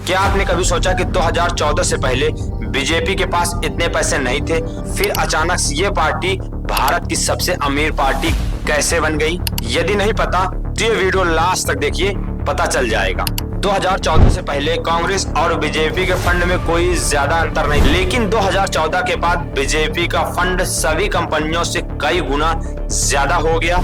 क्या आपने कभी सोचा कि 2014 से पहले बीजेपी के पास इतने पैसे नहीं थे, फिर अचानक से ये पार्टी भारत की सबसे अमीर पार्टी कैसे बन गई? यदि नहीं पता तो ये वीडियो लास्ट तक देखिए, पता चल जाएगा। 2014 से पहले कांग्रेस और बीजेपी के फंड में कोई ज्यादा अंतर नहीं, लेकिन 2014 के बाद बीजेपी का फंड सभी कंपनियों से कई गुना ज्यादा हो गया।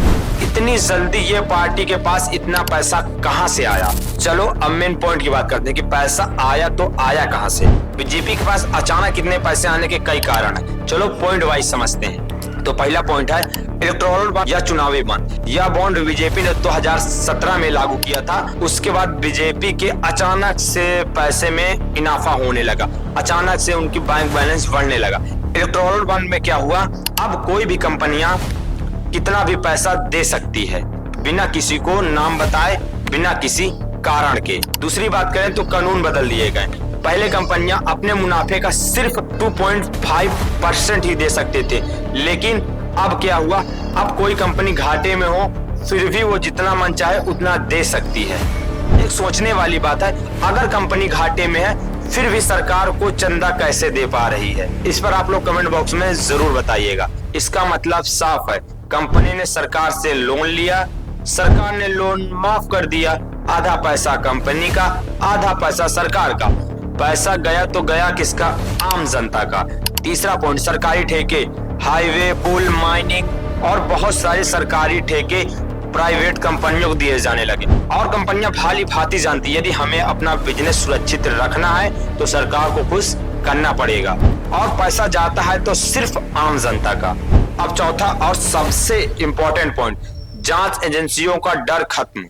इतनी जल्दी ये पार्टी के पास इतना पैसा कहां से आया? चलो अब मेन पॉइंट की बात करते हैं कि पैसा आया तो आया कहां से। बीजेपी के पास अचानक इतने पैसे आने के कई कारण है। चलो पॉइंट वाइज समझते हैं। तो पहला पॉइंट है इलेक्टोरल बॉन्ड या चुनावी बॉन्ड। यह बॉन्ड बीजेपी ने 2017 में लागू किया था। उसके बाद बीजेपी के अचानक से पैसे में इनाफा होने लगा, अचानक से उनकी बैंक बैलेंस बढ़ने लगा। इलेक्टोरल बॉन्ड में क्या हुआ, अब कोई भी कंपनियां कितना भी पैसा दे सकती है बिना किसी को नाम बताए, बिना किसी कारण के। दूसरी बात करें तो कानून बदल दिए गए। पहले कंपनियां अपने मुनाफे का सिर्फ 2.5% ही दे सकते थे, लेकिन अब क्या हुआ, अब कोई कंपनी घाटे में हो फिर भी वो जितना मन चाहे उतना दे सकती है। एक सोचने वाली बात है, अगर कंपनी घाटे में है फिर भी सरकार को चंदा कैसे दे पा रही है? इस पर आप लोग कमेंट बॉक्स में जरूर बताइएगा। इसका मतलब साफ है, कंपनी ने सरकार से लोन लिया, सरकार ने लोन माफ कर दिया। आधा पैसा कंपनी का, आधा पैसा सरकार का। पैसा गया तो गया किसका? आम जनता का। तीसरा पॉइंट, सरकारी ठेके, हाईवे, पुल, माइनिंग और बहुत सारे सरकारी ठेके प्राइवेट कंपनियों को दिए जाने लगे। और कंपनियां भाली भांति जानती, यदि हमें अपना बिजनेस सुरक्षित रखना है तो सरकार को कुछ करना पड़ेगा, और पैसा जाता है तो सिर्फ आम जनता का। अब चौथा और सबसे इंपॉर्टेंट पॉइंट, जांच एजेंसियों का डर खत्म।